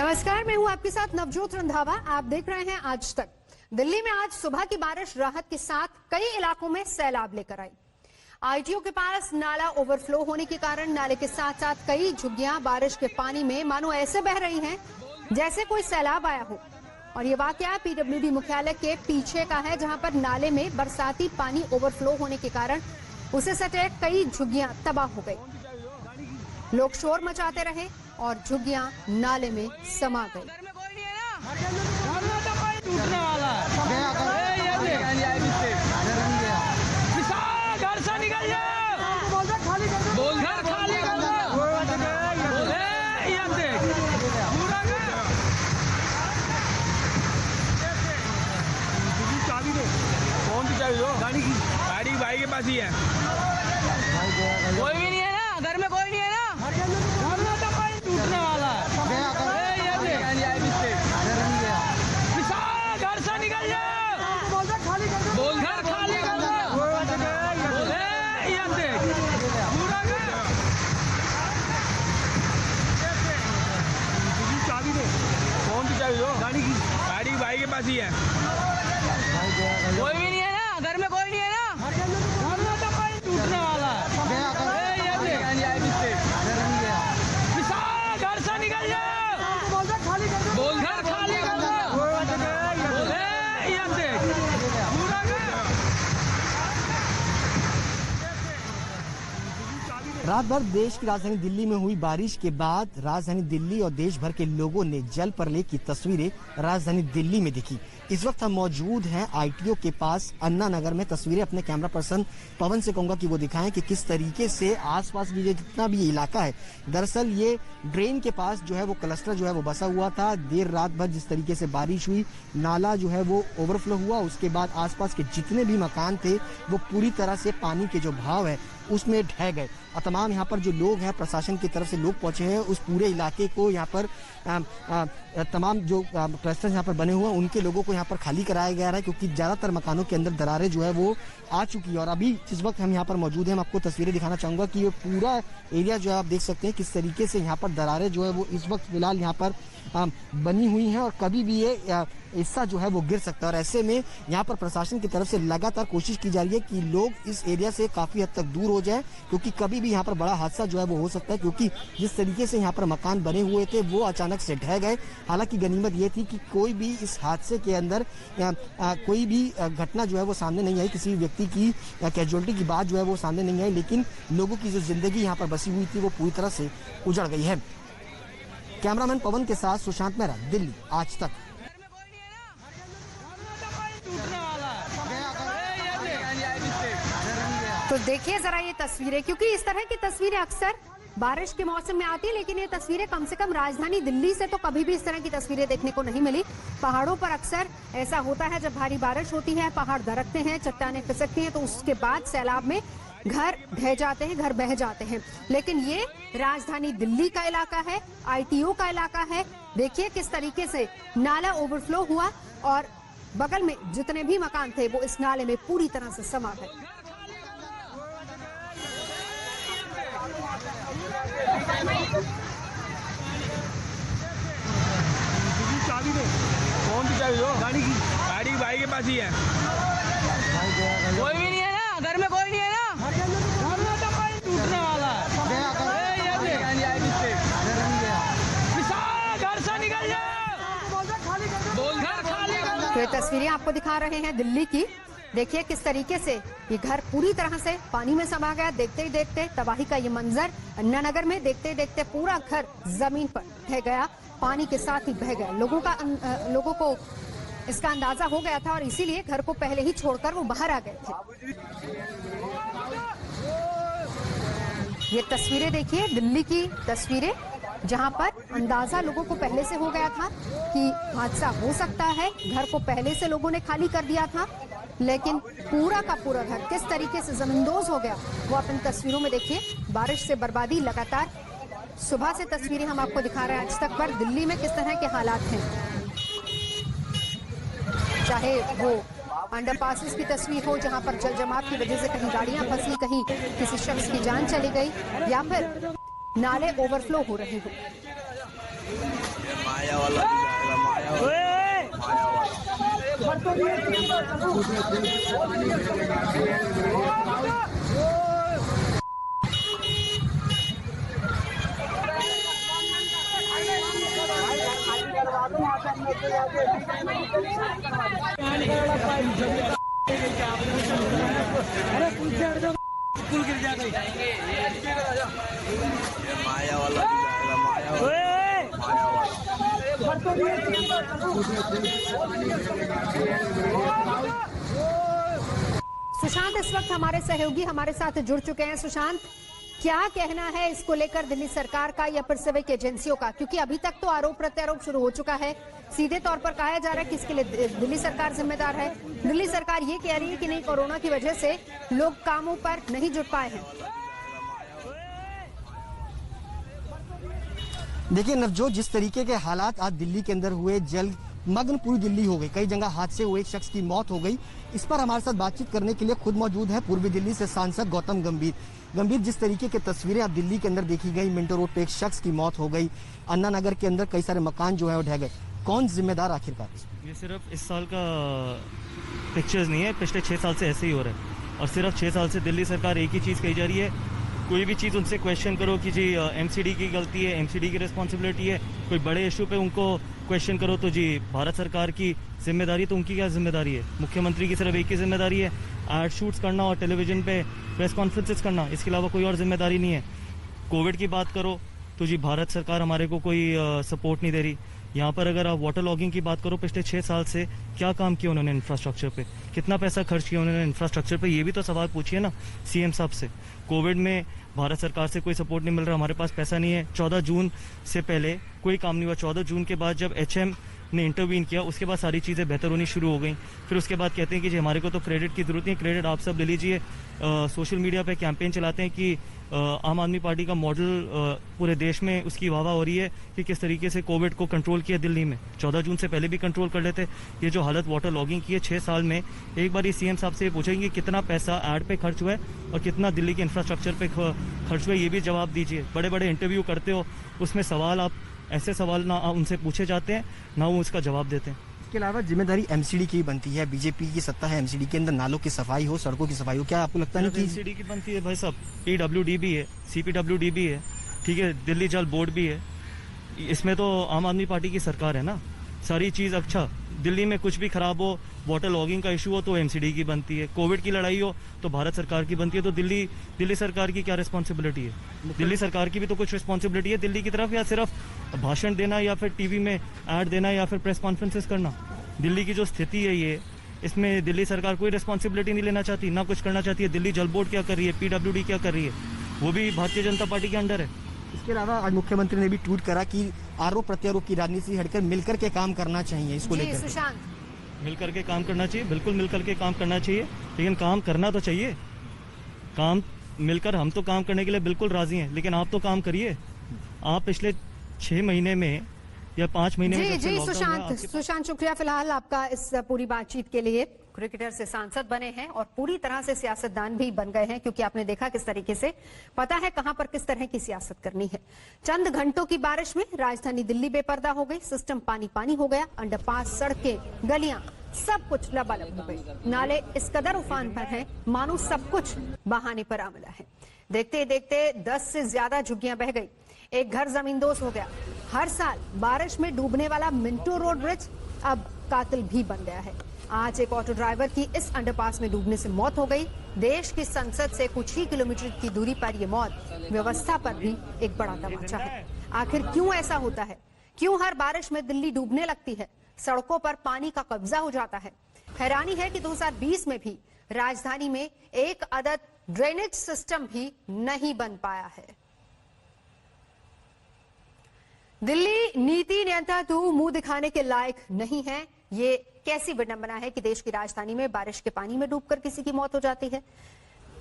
नमस्कार, मैं हूं आपके साथ नवजोत रंधावा। आप देख रहे हैं आज तक। दिल्ली में आज सुबह की बारिश राहत के साथ कई इलाकों में सैलाब लेकर आई। आईटीओ के पास नाला ओवरफ्लो होने के कारण नाले के साथ साथ कई झुग्गियां बारिश के पानी में मानो ऐसे बह रही हैं जैसे कोई सैलाब आया हो। और ये वाकया पीडब्ल्यूडी मुख्यालय के पीछे का है, जहां पर नाले में बरसाती पानी ओवरफ्लो होने के कारण उसे सटे कई झुग्गियां तबाह हो गई। लोग शोर मचाते रहे और झुग्गियां नाले में समा गई। गाड़ी भाई के पास ही है। कोई भी नहीं है ना, घर में कोई नहीं है ना, घर में तो कोई टूटने वाला है। घर से निकल जाओ, बोल घर खाली कर दो। चाबी दे। कौन सी चाबी दो? गाड़ी भाई के पास ही है। कोई भी नहीं है ना, घर में कोई नहीं है ना, घर में तो कोई टूटने वाला है। घर से निकल जाओ, बोल घर खाली कर दो। रात भर देश की राजधानी दिल्ली में हुई बारिश के बाद राजधानी दिल्ली और देश भर के लोगों ने जल प्रलय की तस्वीरें राजधानी दिल्ली में दिखी। इस वक्त हम मौजूद हैं आईटीओ के पास अन्ना नगर में। तस्वीरें अपने कैमरा पर्सन पवन से कहूंगा कि वो दिखाएं कि किस तरीके से आसपास की जितना भी ये इलाका है, दरअसल ये ड्रेन के पास जो है वो क्लस्टर जो है वो बसा हुआ था। देर रात भर जिस तरीके से बारिश हुई, नाला जो है वो ओवरफ्लो हुआ, उसके बाद आसपास के जितने भी मकान थे वो पूरी तरह से पानी के जो भाव है उसमें ढह गए। और तमाम यहाँ पर जो लोग हैं, प्रशासन की तरफ से लोग पहुंचे हैं उस पूरे इलाके को, यहाँ पर तमाम जो क्लस्टर यहाँ पर बने हुए हैं उनके लोगों को यहाँ पर खाली कराया गया है, क्योंकि ज्यादातर मकानों के अंदर दरारें जो है वो आ चुकी है। और अभी जिस वक्त हम यहाँ पर मौजूद हैं, मैं आपको तस्वीरें दिखाना चाहूंगा कि ये पूरा एरिया जो है आप देख सकते हैं किस तरीके से यहाँ पर दरारें जो है वो इस वक्त फिलहाल यहाँ पर बनी हुई हैं और कभी भी ये हिस्सा जो है वो गिर सकता है। और ऐसे में यहाँ पर प्रशासन की तरफ से लगातार कोशिश की जा रही है कि लोग इस एरिया से काफी हद तक दूर हो जाएं, क्योंकि कभी भी यहाँ पर बड़ा हादसा जो है वो हो सकता है। क्योंकि जिस तरीके से यहाँ पर मकान बने हुए थे वो अचानक से ढह गए। हालांकि गनीमत ये थी कि कोई भी इस हादसे के अंदर कोई भी घटना जो है वो सामने नहीं आई, किसी व्यक्ति की कैजुअलिटी की बात जो है वो सामने नहीं आई, लेकिन लोगों की जो जिंदगी यहाँ पर बसी हुई थी वो पूरी तरह से उजड़ गई है। कैमरामैन पवन के साथ सुशांत मेहरा, दिल्ली आज तक। तो देखिए जरा ये तस्वीरें, क्योंकि इस तरह की तस्वीरें अक्सर बारिश के मौसम में आती है, लेकिन ये तस्वीरें कम से कम राजधानी दिल्ली से तो कभी भी इस तरह की तस्वीरें देखने को नहीं मिली। पहाड़ों पर अक्सर ऐसा होता है, जब भारी बारिश होती है पहाड़ दरकते हैं, चट्टानें खिसकती हैं, तो उसके बाद सैलाब में घर ढह जाते हैं, घर बह जाते हैं। लेकिन ये राजधानी दिल्ली का इलाका है, आईटीओ का इलाका है। देखिए किस तरीके से नाला ओवरफ्लो हुआ और बगल में जितने भी मकान थे वो इस नाले में पूरी तरह से समा गए। चाबी दे। कौन सी चाबी दो? गाड़ी भाई के पास ही है। कोई भी नहीं है ना, घर में कोई नहीं है ना, घर में तो कोई टूटने वाला है। घर से निकल जाओ, बोल घर खाली कर दो। तो ये तस्वीरें आपको दिखा रहे हैं दिल्ली की। देखिए किस तरीके से ये घर पूरी तरह से पानी में समा गया। देखते ही देखते तबाही का ये मंजर अन्ना नगर में, देखते ही देखते पूरा घर जमीन पर ढह गया, पानी के साथ ही बह गया। लोगों को इसका अंदाजा हो गया था और इसीलिए घर को पहले ही छोड़कर वो बाहर आ गए थे। ये तस्वीरें देखिए, दिल्ली की तस्वीरें, जहां पर अंदाजा लोगों को पहले से हो गया था कि हादसा हो सकता है। घर को पहले से लोगों ने खाली कर दिया था, लेकिन पूरा का पूरा घर किस तरीके से जमींदोज हो गया वो आप इन तस्वीरों में देखिए। बारिश से बर्बादी लगातार, सुबह से तस्वीरें हम आपको दिखा रहे हैं आज तक पर दिल्ली में किस तरह के हालात हैं। चाहे वो अंडरपासेस की तस्वीर हो जहां पर जल जमाव की वजह से कहीं गाड़ियां फंसी, कहीं किसी शख्स की जान चली गई, या फिर नाले ओवरफ्लो हो रहे हो। माया वाला भी जाएगा, माया वाला, माया स्कूल गिर जाएगा, माया वाला भी जाएगा, माया वाला, माया वाला। सुशांत इस वक्त हमारे सहयोगी हमारे साथ जुड़ चुके हैं। सुशांत, क्या कहना है इसको लेकर दिल्ली सरकार का या फिर सिविक एजेंसियों का, क्योंकि अभी तक तो आरोप प्रत्यारोप शुरू हो चुका है। सीधे तौर पर कहा जा रहा है कि इसके लिए दिल्ली सरकार जिम्मेदार है। दिल्ली सरकार ये कह रही है कि नहीं, कोरोना की वजह से लोग कामों पर नहीं जुट पाए हैं। देखिए नवजोत, जिस तरीके के हालात आज दिल्ली के अंदर हुए, जल मग्न पूरी दिल्ली हो गई, कई जगह हादसे हुए, एक शख्स की मौत हो गई। इस पर हमारे साथ बातचीत करने के लिए खुद मौजूद है पूर्वी दिल्ली से सांसद गौतम गंभीर। गंभीर, जिस तरीके की तस्वीरें अब दिल्ली के अंदर देखी गई, मिंटो रोड पे एक शख्स की मौत हो गई, अन्ना नगर के अंदर कई सारे मकान जो है वो ढह गए, कौन जिम्मेदार आखिरकार? ये सिर्फ इस साल का पिक्चर्स नहीं है, पिछले 6 साल से ऐसे ही हो रहा है। और सिर्फ 6 साल से दिल्ली सरकार एक ही चीज़ कही जा रही है, कोई भी चीज़ उनसे क्वेश्चन करो कि जी एमसीडी की गलती है, एमसीडी की रिस्पॉन्सिबिलिटी है, कोई बड़े इशू पे उनको क्वेश्चन करो तो जी भारत सरकार की जिम्मेदारी, तो उनकी क्या जिम्मेदारी है? मुख्यमंत्री की सिर्फ एक ही जिम्मेदारी है, एड शूट्स करना और टेलीविजन पे प्रेस कॉन्फ्रेंसेस करना, इसके अलावा कोई और जिम्मेदारी नहीं है। कोविड की बात करो तो जी भारत सरकार हमारे को कोई सपोर्ट नहीं दे रही। यहाँ पर अगर आप वाटर लॉगिंग की बात करो, पिछले 6 साल से क्या काम किया उन्होंने इंफ्रास्ट्रक्चर पे, कितना पैसा खर्च किया उन्होंने इंफ्रास्ट्रक्चर पे, ये भी तो सवाल पूछिए ना सीएम साहब से। कोविड में भारत सरकार से कोई सपोर्ट नहीं मिल रहा, हमारे पास पैसा नहीं है। 14 जून से पहले कोई काम नहीं हुआ, 14 जून के बाद जब HM ने इंटरवीन किया उसके बाद सारी चीज़ें बेहतर होनी शुरू हो गई। फिर उसके बाद कहते हैं कि जी हमारे को तो क्रेडिट की ज़रूरत नहीं, क्रेडिट आप सब ले लीजिए। सोशल मीडिया पे कैंपेन चलाते हैं कि आम आदमी पार्टी का मॉडल पूरे देश में उसकी वाहवाह हो रही है कि किस तरीके से कोविड को कंट्रोल किया दिल्ली में। 14 जून से पहले भी कंट्रोल कर लेते। ये जो हालत वाटर लॉगिंग की है 6 साल में, एक बार ये सीएम साहब से पूछेंगे कितना पैसा एड पे खर्च हुआ है और कितना दिल्ली के इंफ्रास्ट्रक्चर पे खर्च हुआ है, ये भी जवाब दीजिए। बड़े बड़े इंटरव्यू करते हो, उसमें सवाल आप ऐसे सवाल ना उनसे पूछे जाते हैं ना वो उसका जवाब देते हैं। इसके अलावा जिम्मेदारी एमसीडी की बनती है, बीजेपी की सत्ता है, एमसीडी के अंदर नालों की सफाई हो, सड़कों की सफाई हो, क्या आपको लगता नहीं कि एमसीडी की बनती है? भाई साहब, PWD भी है, CPWD भी है, ठीक है, दिल्ली जल बोर्ड भी है, इसमें तो आम आदमी पार्टी की सरकार है ना, सारी चीज़। अच्छा, दिल्ली में कुछ भी खराब हो, वाटर लॉगिंग का इशू हो तो एमसीडी की बनती है, कोविड की लड़ाई हो तो भारत सरकार की बनती है। तो दिल्ली सरकार की क्या रिस्पॉन्सिबिलिटी है? दिल्ली सरकार की भी तो कुछ रिस्पॉन्सिबिलिटी है दिल्ली की तरफ, या सिर्फ भाषण देना या फिर टीवी में ऐड देना या फिर प्रेस कॉन्फ्रेंसेस करना? दिल्ली की जो स्थिति है ये, इसमें दिल्ली सरकार कोई रिस्पॉन्सिबिलिटी नहीं लेना चाहती, ना कुछ करना चाहती है। दिल्ली जल बोर्ड क्या कर रही है, PWD क्या कर रही है, वो भी भारतीय जनता पार्टी के अंडर है। इसके अलावा आज मुख्यमंत्री ने भी ट्वीट करा कि आरोप प्रत्यारोप की राजनीति से हटकर मिलकर के काम करना चाहिए। इसको लेकर सुशांत, मिलकर के काम करना चाहिए, बिल्कुल मिलकर के काम करना चाहिए, लेकिन काम करना तो चाहिए। काम मिलकर, हम तो काम करने के लिए बिल्कुल राजी हैं, लेकिन आप तो काम करिए। आप पिछले 6 महीने में या 5 महीने में जी सुशांत, शुक्रिया फिलहाल आपका इस पूरी बातचीत के लिए। क्रिकेटर से सांसद बने हैं और पूरी तरह से सियासतदान भी बन गए हैं, क्योंकि आपने देखा किस तरीके से पता है कहां पर किस तरह की सियासत करनी है। चंद घंटों की बारिश में राजधानी दिल्ली बेपर्दा हो गई, सिस्टम पानी पानी हो गया, अंडरपास, सड़कें, गलियां, सब कुछ लबालब हो गई। नाले इस कदर उफान पर हैं मानो सब कुछ बहाने पर आमिला है। देखते देखते 10 से ज्यादा झुग्गियां बह गई, एक घर जमींदोज हो गया। हर साल बारिश में डूबने वाला मिंटो रोड ब्रिज अब कातिल भी बन गया है। आज एक ऑटो ड्राइवर की इस अंडरपास में डूबने से मौत हो गई। देश की संसद से कुछ ही किलोमीटर की दूरी पर यह मौत व्यवस्था पर भी एक बड़ा तमाचा है। आखिर क्यों ऐसा होता है? क्यों हर बारिश में दिल्ली डूबने लगती है, सड़कों पर पानी का कब्जा हो जाता है? हैरानी है कि 2020 में भी राजधानी में एक अदद ड्रेनेज सिस्टम भी नहीं बन पाया है। दिल्ली नीति नियंत्रण मुंह दिखाने के लायक नहीं है। ये कैसी विडंबना है कि देश की राजधानी में बारिश के पानी में डूबकर किसी की मौत हो जाती है।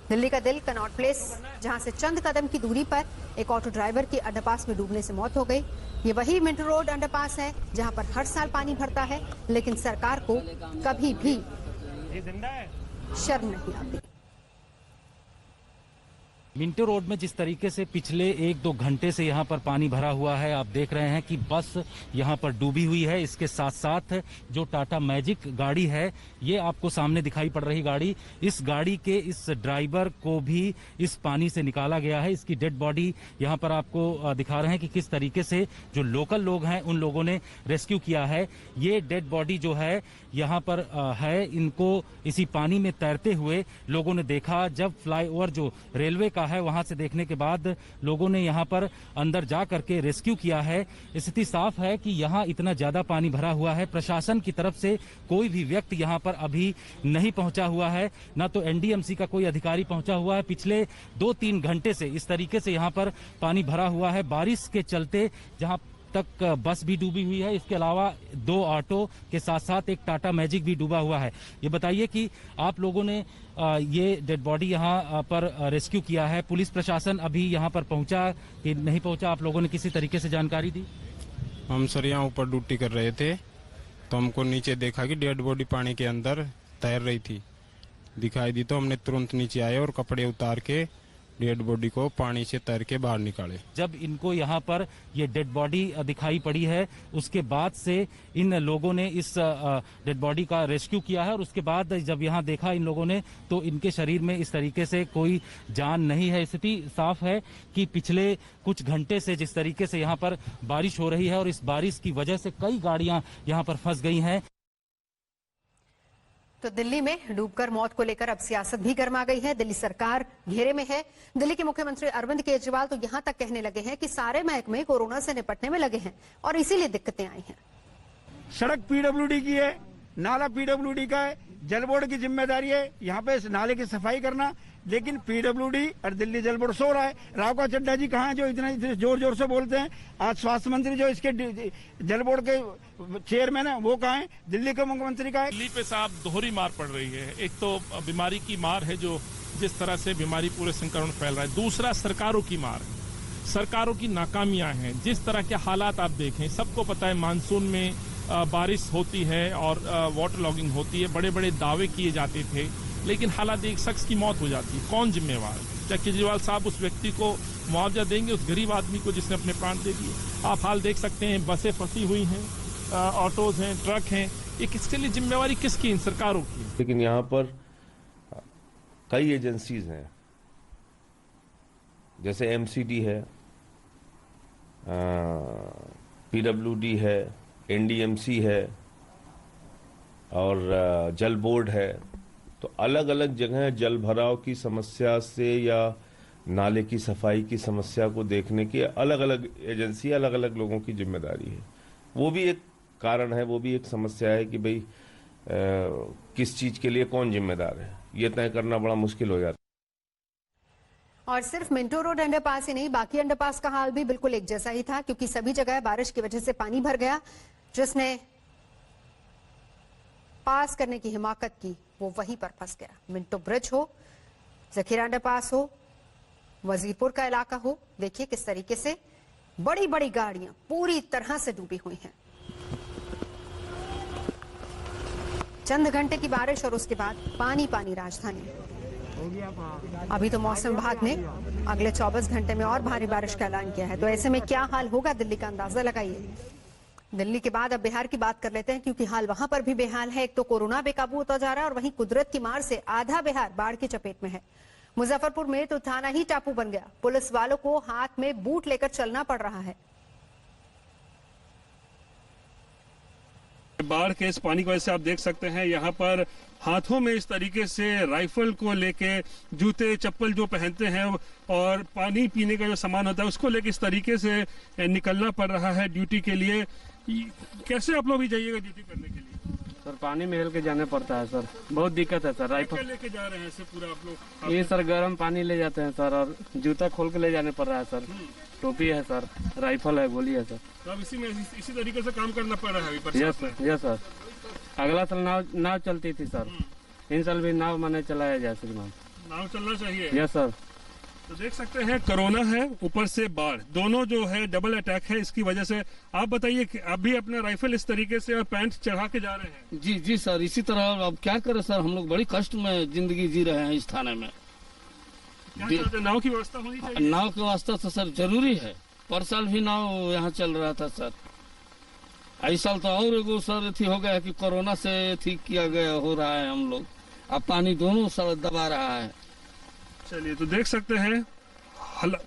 दिल्ली का दिल कनॉट प्लेस, जहां से चंद कदम की दूरी पर एक ऑटो ड्राइवर की अंडरपास में डूबने से मौत हो गई। ये वही मिंटो रोड अंडरपास है जहां पर हर साल पानी भरता है, लेकिन सरकार को कभी भी शर्म नहीं आती। मिंटो रोड में जिस तरीके से पिछले 1-2 घंटे से यहाँ पर पानी भरा हुआ है, आप देख रहे हैं कि बस यहाँ पर डूबी हुई है। इसके साथ साथ जो टाटा मैजिक गाड़ी है, ये आपको सामने दिखाई पड़ रही गाड़ी, इस गाड़ी के इस ड्राइवर को भी इस पानी से निकाला गया है। इसकी डेड बॉडी यहाँ पर आपको दिखा रहे हैं कि किस तरीके से जो लोकल लोग हैं उन लोगों ने रेस्क्यू किया है। ये डेड बॉडी जो है यहाँ पर है, इनको इसी पानी में तैरते हुए लोगों ने देखा। जब फ्लाईओवर जो रेलवे का है वहां से देखने के बाद लोगों ने यहां पर अंदर जा करके रेस्क्यू किया है। स्थिति साफ है कि यहां इतना ज्यादा पानी भरा हुआ है, प्रशासन की तरफ से कोई भी व्यक्ति यहां पर अभी नहीं पहुंचा हुआ है, ना तो एनडीएमसी का कोई अधिकारी पहुंचा हुआ है। पिछले 2-3 घंटे से इस तरीके से यहां पर पानी भरा हुआ है। बारिश के चलते जहां तक बस भी डूबी हुई है, इसके अलावा 2 ऑटो के साथ साथ एक टाटा मैजिक भी डूबा हुआ है। ये बताइए कि आप लोगों ने ये डेड बॉडी यहाँ पर रेस्क्यू किया है, पुलिस प्रशासन अभी यहाँ पर पहुंचा कि नहीं पहुंचा, आप लोगों ने किसी तरीके से जानकारी दी? हम सर यहाँ ऊपर ड्यूटी कर रहे थे तो हमको नीचे देखा कि डेड बॉडी पानी के अंदर तैर रही थी, दिखाई दी तो हमने तुरंत नीचे आए और कपड़े उतार के डेड बॉडी को पानी से तैर के बाहर निकाले। जब इनको यहाँ पर ये डेड बॉडी दिखाई पड़ी है, उसके बाद से इन लोगों ने इस डेड बॉडी का रेस्क्यू किया है और उसके बाद जब यहाँ देखा इन लोगों ने तो इनके शरीर में इस तरीके से कोई जान नहीं है। स्थिति साफ है कि पिछले कुछ घंटे से जिस तरीके से यहाँ पर बारिश हो रही है और इस बारिश की वजह से कई गाड़ियां यहाँ पर फंस गई हैं। तो दिल्ली में डूबकर मौत को लेकर अब सियासत भी गर्मा गई है। दिल्ली सरकार घेरे में है। दिल्ली के मुख्यमंत्री अरविंद केजरीवाल तो यहां तक कहने लगे हैं कि सारे महकमे कोरोना से निपटने में लगे हैं और इसीलिए दिक्कतें आई हैं। सड़क पीडब्ल्यूडी की है, नाला पीडब्ल्यूडी का है, जल बोर्ड की जिम्मेदारी है यहाँ पे नाले की सफाई करना, लेकिन पीडब्ल्यूडी और दिल्ली जल बोर्ड सो रहा है। राघव चड्डा जी कहाँ जो इतना जोर जोर से बोलते हैं? आज स्वास्थ्य मंत्री जो इसके जल बोर्ड के चेयरमैन है वो कहाँ है? दिल्ली के मुख्यमंत्री का है। दिल्ली पे साहब दोहरी मार पड़ रही है। एक तो बीमारी की मार है, जो जिस तरह से बीमारी पूरे संक्रमण फैल रहा है, दूसरा सरकारों की मार है, सरकारों की नाकामियां हैं। जिस तरह के हालात आप देखें, सबको पता है मानसून में बारिश होती है और वाटर लॉगिंग होती है, बड़े बड़े दावे किए जाते थे, लेकिन हालात एक शख्स की मौत हो जाती है, कौन जिम्मेवार? क्या केजरीवाल साहब उस व्यक्ति को मुआवजा देंगे, उस गरीब आदमी को जिसने अपने प्राण दे दिए? आप हाल देख सकते हैं, बसें फंसी हुई हैं, ऑटोज हैं, ट्रक हैं, ये किसके लिए जिम्मेवारी किसकी? इन सरकारों की। लेकिन यहाँ पर कई एजेंसीज हैं, जैसे एमसीडी है, पीडब्ल्यूडी है, एनडीएमसी है और जल बोर्ड है। तो अलग अलग जगह जल भराव की समस्या से या नाले की सफाई की समस्या को देखने की अलग अलग एजेंसी, अलग अलग लोगों की जिम्मेदारी है। वो भी एक कारण है, वो भी एक समस्या है कि भाई किस चीज के लिए कौन जिम्मेदार है, ये तय करना बड़ा मुश्किल हो जाता है। और सिर्फ मिंटो रोड अंडरपास ही नहीं, बाकी अंडरपास का हाल भी बिल्कुल एक जैसा ही था, क्योंकि सभी जगह बारिश की वजह से पानी भर गया। जिसने पास करने की हिमाकत की वो वहीं पर फंस गया। मिंटो ब्रिज हो, जखीरा अंडरपास हो, वजीरपुर का इलाका हो, देखिए किस तरीके से बड़ी बड़ी गाड़ियां पूरी तरह से डूबी हुई हैं। चंद घंटे की बारिश और उसके बाद पानी पानी राजधानी। अभी तो मौसम विभाग ने अगले 24 घंटे में और भारी बारिश का ऐलान किया है, तो ऐसे में क्या हाल होगा दिल्ली का अंदाजा लगाइए। दिल्ली के बाद अब बिहार की बात कर लेते हैं, क्योंकि हाल वहां पर भी बेहाल है। एक तो कोरोना बेकाबू होता जा रहा है और वहीं कुदरत की मार से आधा बिहार बाढ़ की चपेट में है। मुजफ्फरपुर में तो थाना ही टापू बन गया, पुलिस वालों को हाथ में बूट लेकर चलना पड़ रहा है। बाढ़ के इस पानी की वजह से आप देख सकते हैं यहाँ पर हाथों में इस तरीके से राइफल को लेके, जूते चप्पल जो पहनते हैं और पानी पीने का जो सामान होता है उसको लेके इस तरीके से निकलना पड़ रहा है ड्यूटी के लिए। कैसे आप लोग भी जाइएगा ड्यूटी करने के लिए? सर पानी में हिल के जाना पड़ता है सर, बहुत दिक्कत है सर। राइफल लेके जा रहे हैं ऐसे पूरा आप लोग? ये सर गर्म पानी ले जाते हैं सर, और जूता खोल के ले जाने पड़ रहा है सर। टोपी है सर, राइफल है, गोली है सर। तो अब इसी तरीके से काम करना पड़ रहा है। Yes sir. अगला साल नाव चलती थी सर, इन साल भी नाव मैंने चलाया जाए श्रीमान। नाव चलना चाहिए। Yes sir. तो देख सकते हैं कोरोना है, ऊपर से बाढ़, दोनों जो है डबल अटैक है इसकी वजह से। आप बताइए कि आप भी अपना राइफल इस तरीके से और पैंट चढ़ा के जा रहे हैं? जी सर, इसी तरह अब क्या करें सर, हम लोग बड़ी कष्ट में जिंदगी जी रहे हैं इस थाने में। क्या चाहते हैं? नाव की व्यवस्था होनी चाहिए। नाव की व्यवस्था तो सर जरूरी है। पर साल भी नाव यहाँ चल रहा था सर। इस साल तो और एगो सर थी हो गया कि कोरोना से ठीक किया गया हो रहा है हम लोग। अब पानी दोनों सब दबा रहा है। चलिए, तो देख सकते हैं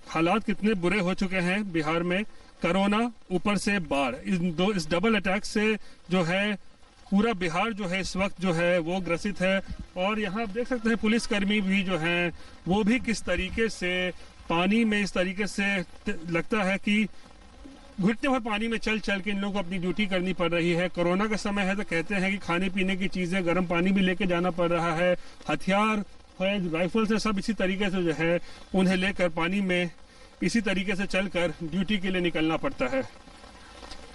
हालात कितने बुरे हो चुके हैं बिहार में। कोरोना ऊपर से बाढ़, इस डबल अटैक से जो है पूरा बिहार जो है इस वक्त जो है वो ग्रसित है। और यहाँ आप देख सकते हैं पुलिसकर्मी भी जो हैं वो भी किस तरीके से पानी में इस तरीके से लगता है कि घुटने भर पानी में चल चल के इन लोगों को अपनी ड्यूटी करनी पड़ रही है। कोरोना का समय है तो कहते हैं कि खाने पीने की चीजें, गर्म पानी भी लेके जाना पड़ रहा है। हथियार है, राइफल से सब इसी तरीके से जो है उन्हें लेकर पानी में इसी तरीके से चलकर ड्यूटी के लिए निकलना पड़ता है।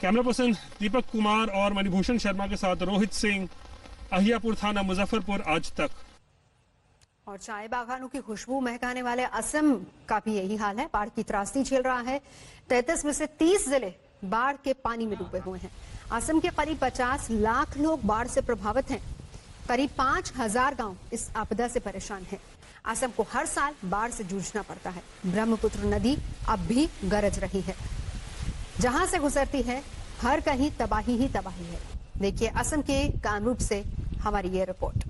कैमरा पर्सन दीपक कुमार और मणिभूषण शर्मा के साथ रोहित सिंह, अहियापुर थाना, मुजफ्फरपुर, आज तक। और चाय बागानों की खुशबू महकाने वाले असम का भी यही हाल है। बाढ़ की त्रासदी झेल रहा है। 33 में से 30 जिले बाढ़ के पानी में डूबे हुए हैं। असम के करीब 50 लाख लोग बाढ़ से प्रभावित हैं। करीब 5000 गांव इस आपदा से परेशान हैं। असम को हर साल बाढ़ से जूझना पड़ता है। ब्रह्मपुत्र नदी अब भी गरज रही है। जहां से गुजरती है हर कहीं तबाही ही तबाही है। देखिए असम के कामरूप से हमारी ये रिपोर्ट।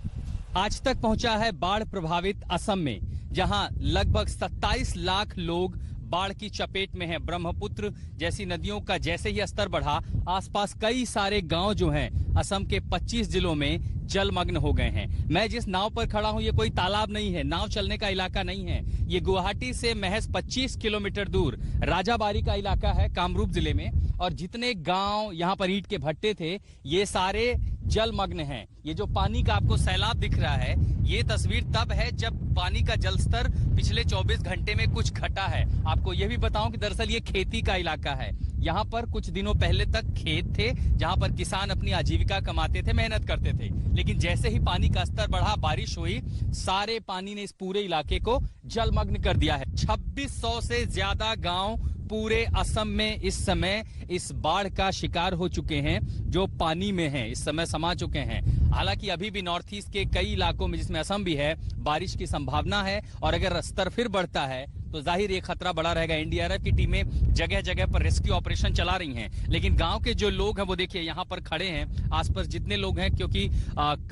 आज तक पहुंचा है बाढ़ प्रभावित असम में, जहां लगभग 27 लाख लोग बाढ़ की चपेट में हैं। ब्रह्मपुत्र जैसी नदियों का जैसे ही स्तर बढ़ा, आसपास कई सारे गांव जो हैं असम के 25 जिलों में जलमग्न हो गए हैं। मैं जिस नाव पर खड़ा हूं ये कोई तालाब नहीं है, नाव चलने का इलाका नहीं है। ये गुवाहाटी से महज 25 किलोमीटर दूर राजाबारी का इलाका है, कामरूप जिले में। और जितने गांव यहाँ पर ईंट के भट्टे थे ये सारे जलमग्न हैं। ये जो पानी का आपको सैलाब दिख रहा है ये तस्वीर तब है जब पानी का जलस्तर पिछले 24 घंटे में कुछ घटा है। आपको ये भी बताऊं कि दरअसल ये खेती का इलाका है। यहाँ पर कुछ दिनों पहले तक खेत थे जहाँ पर किसान अपनी आजीविका कमाते थे, मेहनत करते थे। लेकिन जैसे ही पानी का स्तर बढ़ा, बारिश हुई, सारे पानी ने इस पूरे इलाके को जलमग्न कर दिया है। 2600 से ज्यादा गांव पूरे असम में इस समय इस बाढ़ का शिकार हो चुके हैं, जो पानी में हैं, इस समय समा चुके हैं। हालांकि अभी भी नॉर्थ ईस्ट के कई इलाकों में, जिसमें असम भी है, बारिश की संभावना है। और अगर स्तर फिर बढ़ता है तो जाहिर ये खतरा बड़ा रहेगा। एनडीआरएफ की टीमें जगह जगह पर रेस्क्यू ऑपरेशन चला रही हैं। लेकिन गांव के जो लोग हैं वो देखिए यहाँ पर खड़े हैं, आसपास जितने लोग हैं, क्योंकि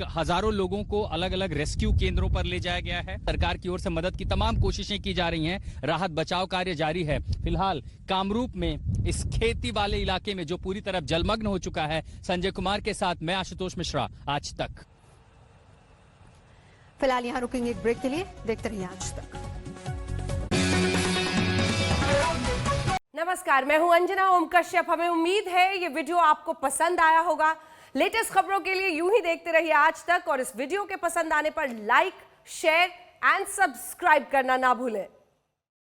हजारों लोगों को अलग अलग रेस्क्यू केंद्रों पर ले जाया गया है। सरकार की ओर से मदद की तमाम कोशिशें की जा रही हैं। राहत बचाव कार्य जारी है। फिलहाल कामरूप में इस खेती वाले इलाके में जो पूरी तरह जलमग्न हो चुका है, संजय कुमार के साथ मैं आशुतोष मिश्रा, आज तक। फिलहाल यहाँ रुकेंगे एक ब्रेक के लिए। देखते रहिए आज तक। नमस्कार, मैं हूं अंजना ओम कश्यप। हमें उम्मीद है ये वीडियो आपको पसंद आया होगा। लेटेस्ट खबरों के लिए यूं ही देखते रहिए आज तक। और इस वीडियो के पसंद आने पर लाइक, शेयर एंड सब्सक्राइब करना ना भूलें।